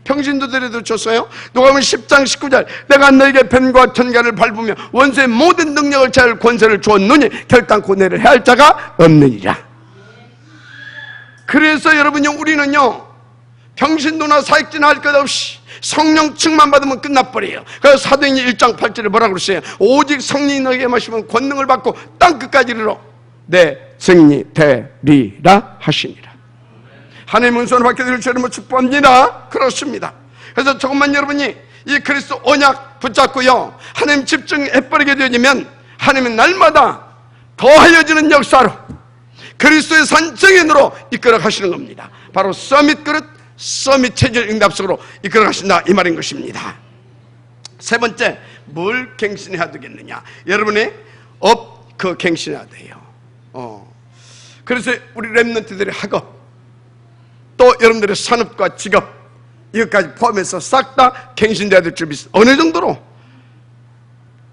평신도들에도 줬어요. 누가복음 10장 19절 내가 너에게 뱀과 천가를 밟으며 원수의 모든 능력을 제할 권세를 주었느니 결단코 내를 해할 자가 없느니라. 그래서 여러분요, 우리는요 평신도나 사역지나 할 것 없이 성령 충만 받으면 끝나버려요. 그래서 사도행전 1장 8절에 뭐라고 그랬어요? 오직 성령이 너에게 마시면 권능을 받고 땅끝까지 이르러 내 증인이 되리라 하시니라. 하나님의 은총을 받게 되기를 주님으로 축복합니다. 그렇습니다. 그래서 조금만 여러분이 이 그리스도 언약 붙잡고요, 하나님 집중해버리게 되면 하나님은 날마다 더하여지는 역사로 그리스도의 산증인으로 이끌어 가시는 겁니다. 바로 서밋 그릇, 서밋 체질 응답 속으로 이끌어 가신다, 이 말인 것입니다. 세 번째, 뭘 갱신해야 되겠느냐? 여러분의 그 갱신해야 돼요. 그래서 우리 렘넌트들의 학업, 또 여러분들의 산업과 직업, 이것까지 포함해서 싹 다 갱신돼야 될 줄이 있어요. 어느 정도로?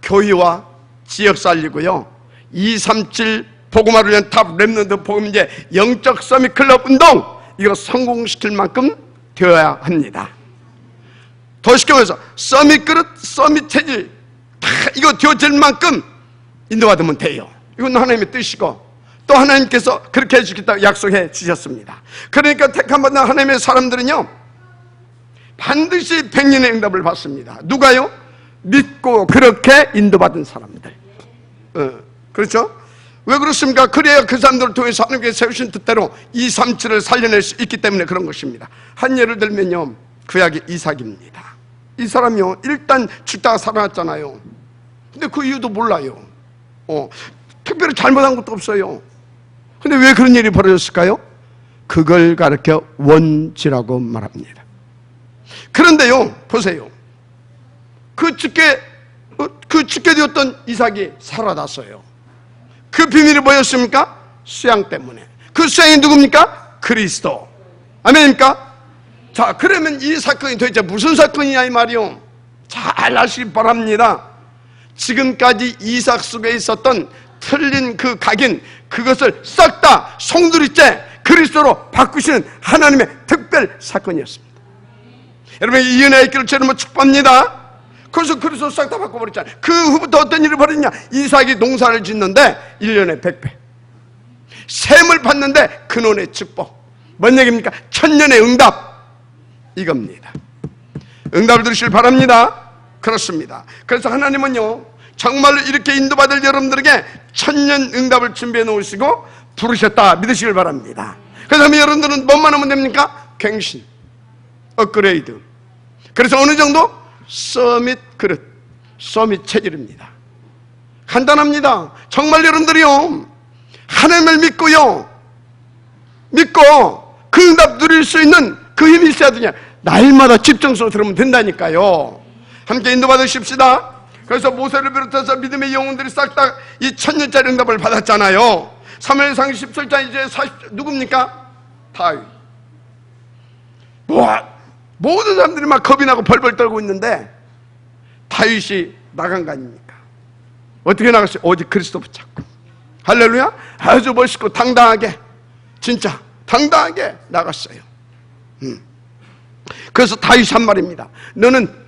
교회와 지역 살리고요, 237 복음화를 위한 탑 렘넌트 복음제 영적 서밋 클럽 운동, 이거 성공시킬 만큼 되어야 합니다. 더 쉽게 말해서 서밋 그릇, 서밋 체질 다 이거 되어질 만큼 인도받으면 돼요. 이건 하나님의 뜻이고 또 하나님께서 그렇게 해주겠다고 약속해 주셨습니다. 그러니까 택함받은 하나님의 사람들은요 반드시 백년의 응답을 받습니다. 누가요? 믿고 그렇게 인도받은 사람들. 그렇죠? 왜 그렇습니까? 그래야 그 사람들을 통해서 하나님께서 세우신 뜻대로 237을 살려낼 수 있기 때문에 그런 것입니다. 한 예를 들면요, 구약의 이삭입니다. 이 사람이요, 일단 죽다가 살아났잖아요. 근데 그 이유도 몰라요. 특별히 잘못한 것도 없어요. 근데 왜 그런 일이 벌어졌을까요? 그걸 가르쳐 원지라고 말합니다. 그런데요, 보세요. 그 죽게 되었던 이삭이 살아났어요. 그 비밀이 뭐였습니까? 수양 때문에. 그 수양이 누굽니까? 그리스도. 아멘입니까? 자, 그러면 이 사건이 도대체 무슨 사건이냐 이 말이요. 잘 아시기 바랍니다. 지금까지 이삭 속에 있었던 틀린 그 각인, 그것을 싹 다 송두리째 그리스도로 바꾸시는 하나님의 특별 사건이었습니다. 여러분, 이 은혜의 길을 주님으로 축복합니다. 그래서 그리스도 싹 다 바꿔버렸잖아요. 그 후부터 어떤 일이 벌어졌냐? 이삭이 농사를 짓는데 1년에 100배, 샘을 받는데 근원의 축복. 뭔 얘기입니까? 천년의 응답, 이겁니다. 응답을 들으시길 바랍니다. 그렇습니다. 그래서 하나님은요 정말로 이렇게 인도받을 여러분들에게 천년 응답을 준비해 놓으시고 부르셨다 믿으시길 바랍니다. 그래서 여러분들은 뭐만 하면 됩니까? 갱신, 업그레이드. 그래서 어느 정도? 서밋 그릇, 서밋 체질입니다. 간단합니다. 정말 여러분들이요 하나님을 믿고 그 응답 누릴 수 있는 그 힘이 있어야 되냐? 날마다 집중해서 들으면 된다니까요. 함께 인도받으십시다. 그래서 모세를 비롯해서 믿음의 영웅들이 싹 다 이 1000년짜리 응답을 받았잖아요. 사무엘상 17장 이제 40 누굽니까? 다윗. 모든 사람들이 막 겁이 나고 벌벌 떨고 있는데 다윗이 나간 거 아닙니까? 어떻게 나갔어요? 오직 그리스도 붙잡고. 할렐루야. 아주 멋있고 당당하게, 진짜 당당하게 나갔어요. 그래서 다윗이 한 말입니다. 너는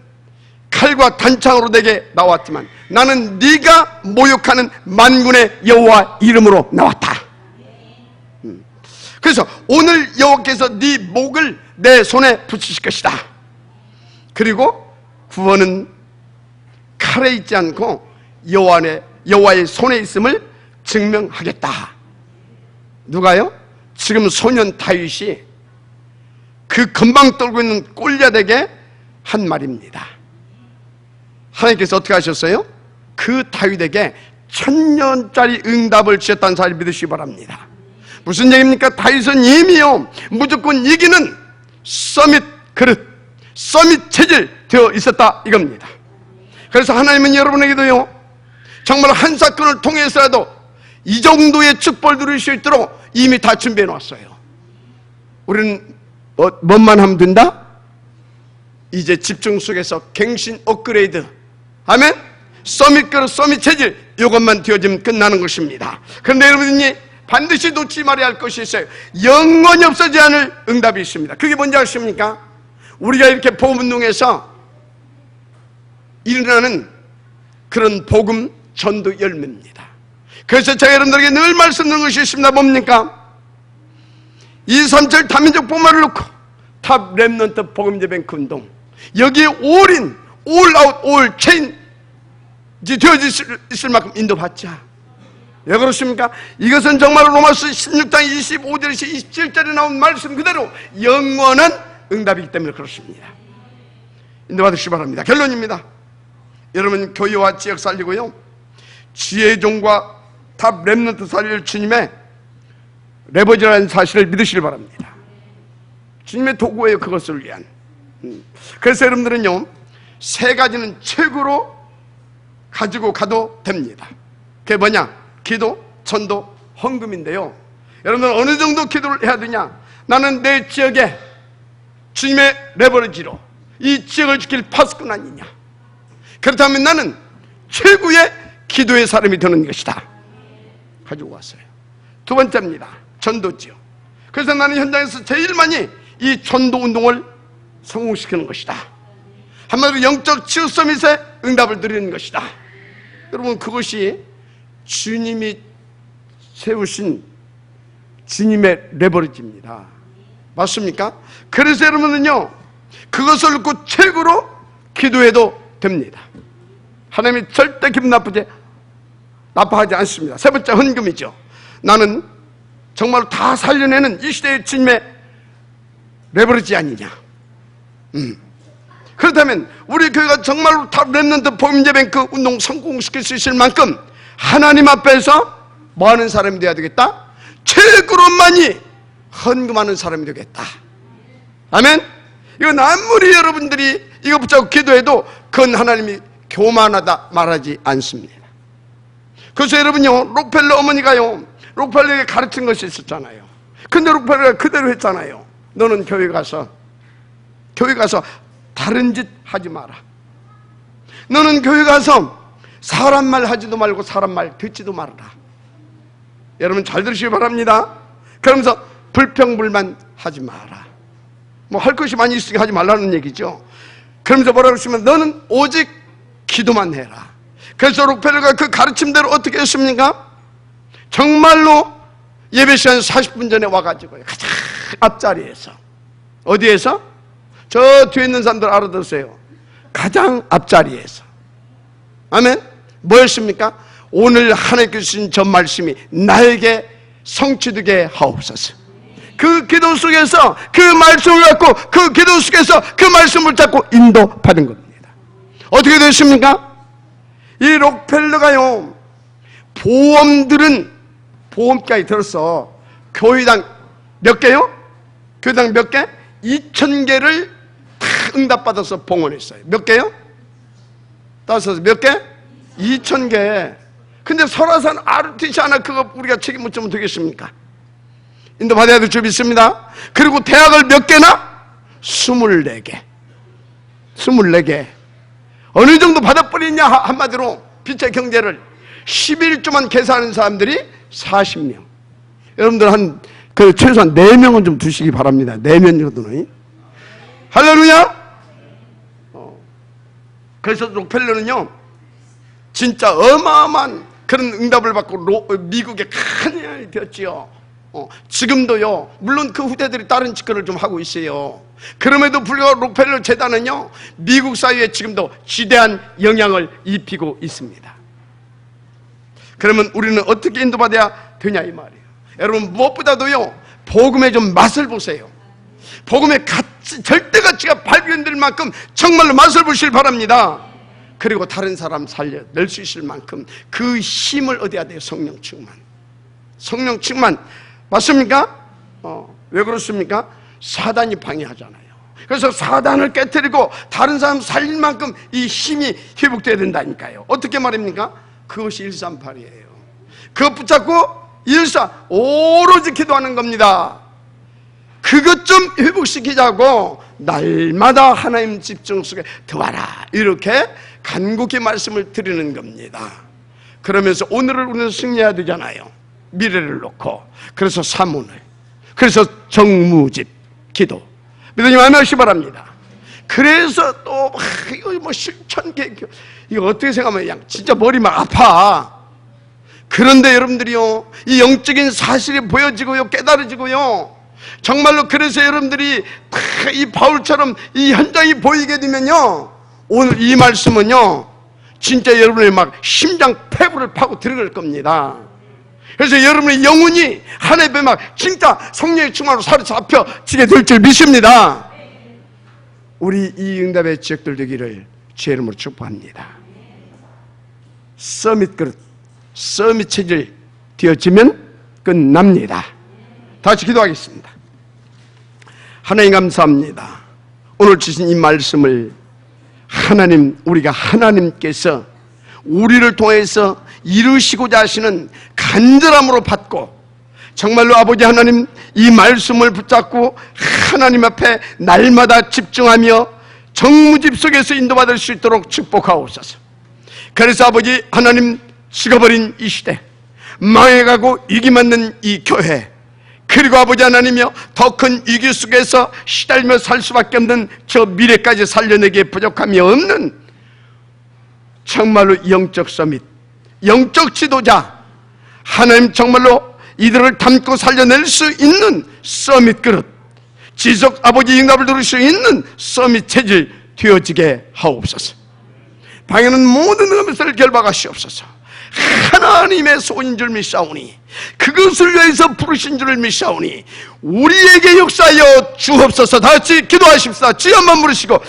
칼과 단창으로 내게 나왔지만 나는 네가 모욕하는 만군의 여호와 이름으로 나왔다. 그래서 오늘 여호와께서 네 목을 내 손에 붙이실 것이다. 그리고 구원은 칼에 있지 않고 여호와의 손에 있음을 증명하겠다. 누가요? 지금 소년 다윗이 그 금방 떨고 있는 골리앗에게 한 말입니다. 하나님께서 어떻게 하셨어요? 그 다윗에게 1000년짜리 응답을 주셨다는 사실을 믿으시기 바랍니다. 무슨 얘기입니까? 다윗은 이미요 무조건 이기는 서밋 그릇, 서밋 체질 되어 있었다 이겁니다. 그래서 하나님은 여러분에게도요 정말 한 사건을 통해서라도 이 정도의 축복을 누릴 수 있도록 이미 다 준비해 놓았어요. 우리는 뭐만 하면 된다? 이제 집중 속에서 갱신 업그레이드, 아멘? 서밋 그릇, 서밋 체질, 이것만 되어지면 끝나는 것입니다. 그런데 여러분이 반드시 놓치지 말아야 할 것이 있어요. 영원히 없어지지 않을 응답이 있습니다. 그게 뭔지 아십니까? 우리가 이렇게 복음운동에서 일어나는 그런 복음 전도 열매입니다. 그래서 제가 여러분들에게 늘 말씀드리는 것이 있습니다. 뭡니까? 237 다민족 복음화를 놓고 탑 렘넌트 복음제뱅크 운동, 여기에 올인, 올아웃, 올체인 되어질 수 있을 만큼 인도받자. 왜 그렇습니까? 이것은 정말 로마서 16장 25절에서 27절에 나온 말씀 그대로 영원한 응답이기 때문에 그렇습니다. 인도받으시기 바랍니다. 결론입니다. 여러분 교회와 지역 살리고요 지혜의 종과 탑 렘넌트 살릴 주님의 레버지라는 사실을 믿으시기 바랍니다. 주님의 도구예요. 그것을 위한. 그래서 여러분들은요 3가지는 최고로 가지고 가도 됩니다. 그게 뭐냐? 기도, 전도, 헌금인데요 여러분들 어느 정도 기도를 해야 되냐? 나는 내 지역에 주님의 레버리지로 이 지역을 지킬 파수꾼 아니냐? 그렇다면 나는 최고의 기도의 사람이 되는 것이다. 가지고 왔어요. 2번째입니다. 전도지요. 그래서 나는 현장에서 제일 많이 이 전도 운동을 성공시키는 것이다. 한마디로 영적 치유 서밋에 응답을 드리는 것이다. 여러분 그것이 주님이 세우신 주님의 레버리지입니다. 맞습니까? 그래서 여러분은요 그것을 놓고 최고로 기도해도 됩니다. 하나님이 절대 기분 나빠하지 않습니다. 3번째 헌금이죠. 나는 정말 다 살려내는 이 시대의 주님의 레버리지 아니냐. 그렇다면 우리 교회가 정말로 탑 렘넌트 복음제뱅크 운동 성공시킬 수 있을 만큼 하나님 앞에서 뭐 하는 사람이 되어야 되겠다? 최고로 많이 헌금하는 사람이 되겠다. 아멘? 이건 아무리 여러분들이 이거 붙잡고 기도해도 그건 하나님이 교만하다 말하지 않습니다. 그래서 여러분요 록펠러 어머니가요 록펠러에게 가르친 것이 있었잖아요. 근데 록펠러가 그대로 했잖아요. 너는 교회 가서 다른 짓 하지 마라. 너는 교회 가서 사람 말 하지도 말고 사람 말 듣지도 말아라. 여러분 잘 들으시기 바랍니다. 그러면서 불평불만 하지 마라. 뭐 할 것이 많이 있으니까 하지 말라는 얘기죠. 그러면서 뭐라고 하시면 너는 오직 기도만 해라. 그래서 록펠러가 그 가르침대로 어떻게 했습니까? 정말로 예배 시간 40분 전에 와가지고 가장 앞자리에서, 어디에서? 저 뒤에 있는 사람들 알아들으세요. 가장 앞자리에서. 아멘? 뭐였습니까? 오늘 하나님께서 주신 저 말씀이 나에게 성취되게 하옵소서. 그 기도 속에서 그 말씀을 갖고 그 기도 속에서 그 말씀을 잡고 인도받은 겁니다. 어떻게 됐습니까? 이 록펠러가요 보험들은 보험까지 들었어. 교회당 몇 개요? 교회당 몇 개? 2000개를 응답받아서 봉헌했어요. 몇 개요? 따서 몇 개? 2,000개. 근데 설화산 RTC 하나 그거 우리가 책임 못 지면 되겠습니까? 인도받아야 될 줄 믿습니다. 그리고 대학을 몇 개나? 24개. 24개. 어느 정도 받아버리냐 한마디로 빛의 경제를 11조만 계산하는 사람들이 40명. 여러분들 최소한 4명은 좀 두시기 바랍니다. 4명 정도는. 할렐루야! 그래서 록펠러는요, 진짜 어마어마한 그런 응답을 받고 미국에 큰 일이 되었지요. 지금도요, 물론 그 후대들이 다른 직거를 좀 하고 있어요. 그럼에도 불구하고 록펠러 재단은요, 미국 사회에 지금도 지대한 영향을 입히고 있습니다. 그러면 우리는 어떻게 인도받아야 되냐 이 말이에요. 여러분, 무엇보다도요, 복음의 좀 맛을 보세요. 복음의 절대 가치가 발견될 만큼 정말로 맛을 보시길 바랍니다. 그리고 다른 사람 살려낼 수 있을 만큼 그 힘을 얻어야 돼요. 성령 충만. 성령 충만. 맞습니까? 왜 그렇습니까? 사단이 방해하잖아요. 그래서 사단을 깨뜨리고 다른 사람 살릴 만큼 이 힘이 회복돼야 된다니까요. 어떻게 말입니까? 그것이 138이에요. 그것 붙잡고 오로지 기도하는 겁니다. 그것 좀 회복시키자고 날마다 하나님 집중 속에 들어와라, 이렇게 간곡히 말씀을 드리는 겁니다. 그러면서 오늘을 우리는 승리해야 되잖아요. 미래를 놓고. 그래서 사문을, 그래서 정무집 기도, 믿으님 아멘하시 바랍니다. 그래서 또 이거 뭐 실천계, 이거 어떻게 생각하면 그냥 진짜 머리 막 아파. 그런데 여러분들이요, 이 영적인 사실이 보여지고요, 깨달아지고요, 정말로 그래서 여러분들이 이 바울처럼 이 현장이 보이게 되면요, 오늘 이 말씀은요, 진짜 여러분의 막 심장 폐부를 파고 들어갈 겁니다. 그래서 여러분의 영혼이 하나님의 막 진짜 성령의 충만으로 사로잡혀지게 될 줄 믿습니다. 우리 이 응답의 지역들 되기를 주의 이름으로 축복합니다. 서밋 그릇, 서밋 체질 되어지면 끝납니다. 다 같이 기도하겠습니다. 하나님 감사합니다. 오늘 주신 이 말씀을 하나님, 우리가 하나님께서 우리를 통해서 이루시고자 하시는 간절함으로 받고, 정말로 아버지 하나님, 이 말씀을 붙잡고 하나님 앞에 날마다 집중하며 정무집 속에서 인도받을 수 있도록 축복하옵소서. 그래서 아버지 하나님, 식어버린 이 시대, 망해가고 위기 맞는 이 교회, 그리고 아버지 하나님이여, 더 큰 위기 속에서 시달리며 살 수밖에 없는 저 미래까지 살려내기에 부족함이 없는 정말로 영적 서밋, 영적 지도자, 하나님 정말로 이들을 담고 살려낼 수 있는 서밋 그릇, 지속 아버지 응답을 들을 수 있는 서밋 체질 되어지게 하옵소서. 방해는 모든 것을 결박하시옵소서. 하나님의 소인 줄 믿사오니, 그것을 위해서 부르신 줄을 믿사오니 우리에게 역사하여 주옵소서. 다 같이 기도하십시다. 주여 한번 부르시고